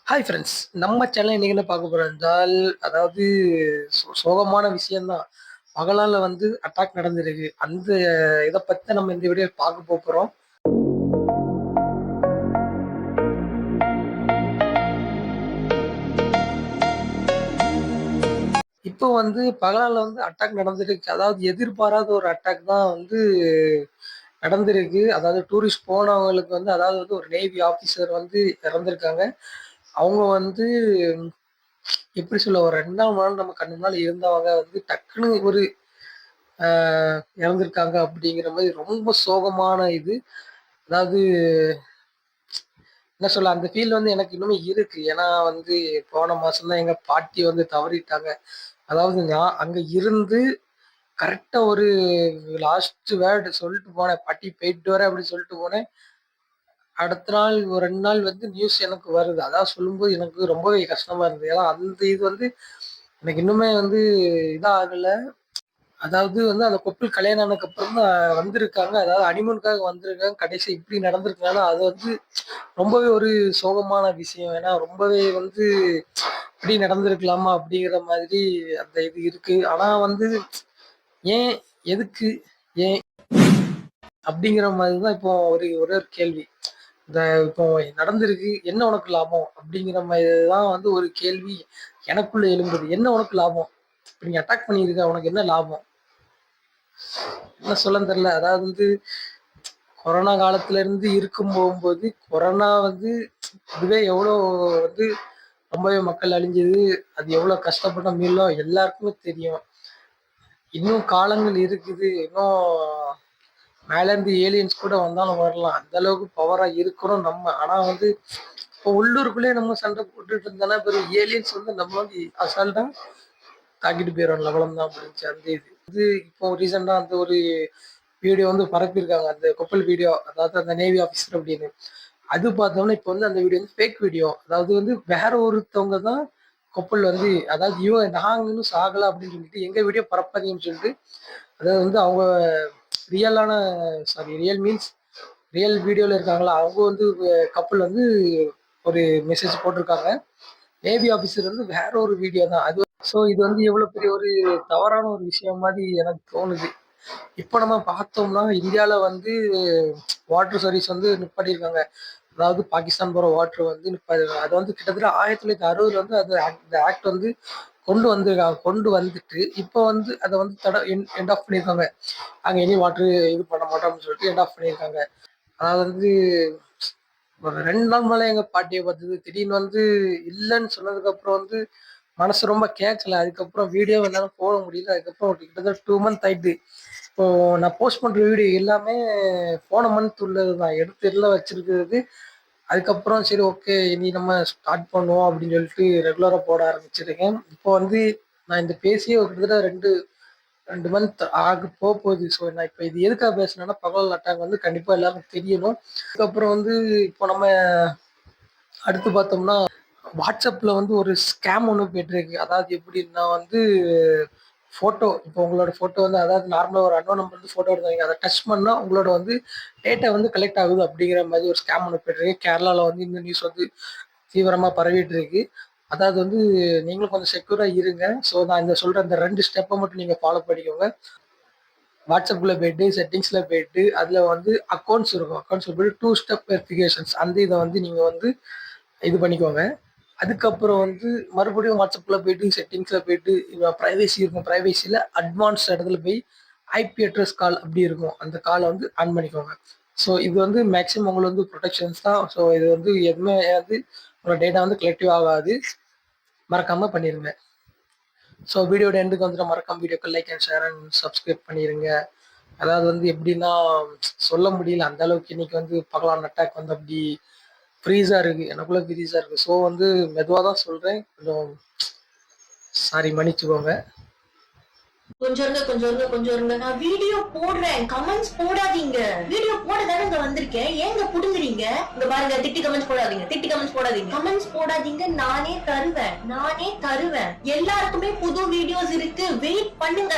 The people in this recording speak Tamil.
ஹாய் ஃப்ரெண்ட்ஸ், நம்ம சேனல் இன்னைக்கு என்ன பார்க்க போறோம் என்றால், அதாவது சோகமான விஷயம் தான். பகலால வந்து அட்டாக் நடந்திருக்கு. அந்த இத பத்தி தான் நம்ம இந்த வீடியோல பார்க்க போறோம். இப்போ வந்து பகலால வந்து அட்டாக் நடந்திருக்கு. அதாவது எதிர்பாராத ஒரு அட்டாக் தான் வந்து நடந்திருக்கு. அதாவது டூரிஸ்ட் போனவங்களுக்கு வந்து அதாவது வந்து ஒரு நேவி ஆஃபீசர் வந்து இறந்திருக்காங்க. அவங்க வந்து எப்படி சொல்ல ஒரு 2ஆம் நாள் நம்ம கண்ணு முன்னால இருந்தவங்க வந்து டக்குனு ஒரு அ இறந்திருக்காங்க அப்படிங்கிற மாரி ரொம்ப சோகமான இது. அதாவது என்ன சொல்ல அந்த ஃபீல் வந்து எனக்கு இன்னுமே இருக்கு. ஏன்னா வந்து போன மாசம் தான் எங்க பாட்டி வந்து தவறிட்டாங்க. அதாவது நான் அங்க இருந்து கரெக்ட்டா ஒரு லாஸ்ட் வேர்ட் சொல்லிட்டு போனேன். "பாட்டி போயிட்டு வரேன்" அப்படின்னு சொல்லிட்டு போனேன். அடுத்த நாள் ஒரு 2 நாள் வந்து நியூஸ் எனக்கு வருது. அதான் சொல்லும்போது எனக்கு ரொம்பவே கஷ்டமா இருந்தது. ஏன்னா அந்த இது வந்து எனக்கு இன்னுமே வந்து இதா ஆகல. அதாவது வந்து அந்த கப்புள் கல்யாணம் ஆனதுக்கப்புறம் தான் வந்திருக்காங்க. அதாவது ஹனிமூனுக்காக வந்திருக்காங்க. கடைசியா இப்படி நடந்திருக்குனால, அது வந்து ரொம்பவே ஒரு சோகமான விஷயம். ஏன்னா ரொம்பவே வந்து இப்படி நடந்திருக்கலாமா? அப்படிங்கிற மாதிரி அந்த இது இருக்கு. ஆனா வந்து ஏன்? எதுக்கு? ஏன்? அப்படிங்கிற மாதிரி தான் இப்போ ஒரே ஒரு கேள்வி. இந்த இப்போ நடந்திருக்கு. என்ன உனக்கு லாபம்? அப்படிங்கிற மாதிரி தான் வந்து ஒரு கேள்வி எனக்குள்ள எழும்புது. என்ன உனக்கு லாபம்? இப்ப நீ அட்டாக் பண்ணியிருக்க. உனக்கு என்ன லாபம்? என்ன சொல்லன்னு தெரியல. அதாவது வந்து கொரோனா காலத்துல இருந்து இருக்கும் போகும்போது, கொரோனா வந்து இதுவே எவ்வளோ வந்து ரொம்பவே மக்கள் அழிஞ்சது. அது எவ்வளோ கஷ்டப்பட்டோம் மீளோம் எல்லாருக்குமே தெரியும். இன்னும் காலங்கள் இருக்குது. இன்னும் மேலேருந்து ஏலியன்ஸ் கூட வந்தாலும் வரலாம். அந்த அளவுக்கு பவரா இருக்கிறோம் நம்ம. ஆனா வந்து இப்போ உள்ளூருக்குள்ளேயே நம்ம சண்டை போட்டுட்டு இருந்தோம்னா, பிறகு ஏலியன்ஸ் வந்து நம்ம வந்து அசால்ட்டா தாக்கிட்டு போயிரும். அவ்வளவுதான் முடிஞ்சுச்சு அந்த இது. இப்போ ரீசெண்டா அந்த ஒரு வீடியோ வந்து பரப்பியிருக்காங்க. அந்த கப்பல் வீடியோ. அதாவது அந்த நேவி ஆஃபீஸர் அப்படின்னு. அது பார்த்தோம்னா, இப்போ வந்து அந்த வீடியோ வந்து ஃபேக் வீடியோ. அதாவது வந்து வேற ஒருத்தவங்க தான் கப்பல் வந்து அதாவது நாங்க இன்னும் சாகல அப்படின்னு சொல்லிட்டு எங்க வீடியோ பரப்பாதீங்கன்னு சொல்லிட்டு, அதாவது வந்து அவங்க ரியலான ரியல் மீன்ஸ் ரியல் வீடியோல இருக்காங்களா, அவங்க வந்து கப்பல் வந்து ஒரு மெசேஜ் போட்டிருக்காங்க. நேவி ஆஃபீஸர் வந்து வேற ஒரு வீடியோ தான். இது வந்து எவ்வளவு பெரிய ஒரு தவறான ஒரு விஷயம் மாதிரி எனக்கு தோணுது. இப்போ நம்ம பார்த்தோம்னா இந்தியால வந்து வாட்டர் சர்வீஸ் வந்து நிப்பாட்டியிருக்காங்க. அதாவது பாகிஸ்தான் போற வாட்டர் வந்து நிப்பாட்டிருக்காங்க. அது வந்து கிட்டத்தட்ட 1960 வந்து அது இந்த ஆக்ட் வந்து கொண்டு வந்திருக்காங்க. கொண்டு வந்துட்டு இப்போ வந்து அத வந்து எண்ட் ஆஃப் பண்ணியிருக்காங்க. அங்க இனி வாட்டர் இது பண்ண மாட்டோம் அப்படின்னு சொல்லிட்டு எண்ட் ஆஃப் பண்ணியிருக்காங்க. அதாவது வந்து ஒரு 2 நாள் மேல எங்க பாட்டிய பார்த்தது. திடீர்னு வந்து இல்லன்னு சொன்னதுக்கப்புறம் வந்து மனசு ரொம்ப கேட்கல. அதுக்கப்புறம் வீடியோ என்னால போட முடியல. அதுக்கப்புறம் கிட்டத்தட்ட 2 மந்த் ஆயிட்டு. இப்போ நான் போஸ்ட் பண்ற வீடியோ எல்லாமே போன மந்த் உள்ளது தான். எடுத்து எல்லாம் வச்சிருக்கிறது. அதுக்கப்புறம் சரி ஓகே இனி நம்ம ஸ்டார்ட் பண்ணுவோம் அப்படின்னு சொல்லிட்டு ரெகுலரா போட ஆரம்பிச்சிருக்கேன். இப்போ வந்து நான் இந்த பேசியே ஒரு கிட்டத்தட்ட 2 மந்த் போகுது. ஸோ நான் இப்போ இது எதுக்காக பேசுனேன்னா, பகல் அட்டாக் வந்து கண்டிப்பா எல்லாருக்கும் தெரியணும். அதுக்கப்புறம் வந்து இப்போ நம்ம அடுத்து பார்த்தோம்னா, WhatsAppல வந்து ஒரு ஸ்கேம் ஒண்ணு போயிட்டுருக்கு. அதாவது எப்படின்னா வந்து இப்போ உங்களோட ஃபோட்டோ வந்து அதாவது நார்மலா ஒரு அன்னோன் நம்பர் வந்து ஃபோட்டோ எடுத்து வைங்க. அத டச் பண்ணா உங்களோட வந்து டேட்டா வந்து கலெக்ட் ஆகுது அப்படிங்கிற மாதிரி ஒரு ஸ்கேம் ஒண்ணு போயிட்டுருக்கு. கேரளால வந்து இந்த நியூஸ் வந்து தீவிரமா பரவிட்டு இருக்கு. அதாவது வந்து நீங்களும் கொஞ்சம் செக்யூரா இருங்க. ஸோ நான் இந்த சொல்ற இந்த 2 ஸ்டெப்ப மட்டும் நீங்க ஃபாலோ பண்ணிக்கோங்க. வாட்ஸ்அப்குள்ள போயிட்டு, செட்டிங்ஸ்ல போயிட்டு, அதுல வந்து அக்கவுண்ட்ஸ் இருக்கும். அக்கவுண்ட்ஸ்ல போயிட்டு 2 ஸ்டெப் வெரிஃபிகேஷன்ஸ் அந்த இத வந்து நீங்க வந்து இது பண்ணிக்கோங்க. அதுக்கப்புறம் வந்து மறுபடியும் வாட்ஸ்அப்ல போயிட்டு, செட்டிங்ஸ்ல போயிட்டு, பிரைவசி இருக்கும். பிரைவசில அட்வான்ஸ்ட் இடத்துல போய் ஐபி அட்ரஸ் கால் அப்படி இருக்கும். அந்த கால வந்து ஆன் பண்ணிக்கோங்க. ஸோ இது வந்து மேக்ஸிமம் உங்களுக்கு வந்து புரொடெக்ஷன்ஸ் தான். ஸோ இது வந்து எதுவுமே வந்து உங்களோட டேட்டா வந்து கலெக்டிவ் ஆகாது. மறக்காம பண்ணிருங்க. ஸோ வீடியோட எண்டுக்கு வந்துட்டு மறக்காம வீடியோக்கு like and share and subscribe பண்ணிருங்க. அதாவது வந்து எப்படின்னா சொல்ல முடியல. அந்த அளவுக்கு இன்னைக்கு வந்து பகலான அட்டாக் வந்து அப்படி ஃப்ரீஸா இருக்கு. எனக்குள்ள ஃப்ரீஸா இருக்கு. ஸோ வந்து மெதுவா தான் சொல்றேன். கொஞ்சம் சாரி மன்னிச்சுக்கோங்க. கொஞ்சம் இருங்க, கொஞ்சம் இருங்க, கொஞ்சம் இருங்க. நான் வீடியோ போடுறேன். கமெண்ட்ஸ் போடாதீங்க. வீடியோ போட தானே இங்க வந்திருக்கேன். ஏங்க புடுங்குறீங்க? இங்க பாருங்க, திட்டி கமெண்ட்ஸ் போடாதீங்க. திட்டி கமெண்ட்ஸ் போடாதீங்க. கமெண்ட்ஸ் போடாதீங்க. நானே தருவேன். நானே தருவேன். எல்லாருக்குமே புது வீடியோஸ் இருக்கு. வெயிட் பண்ணுங்க.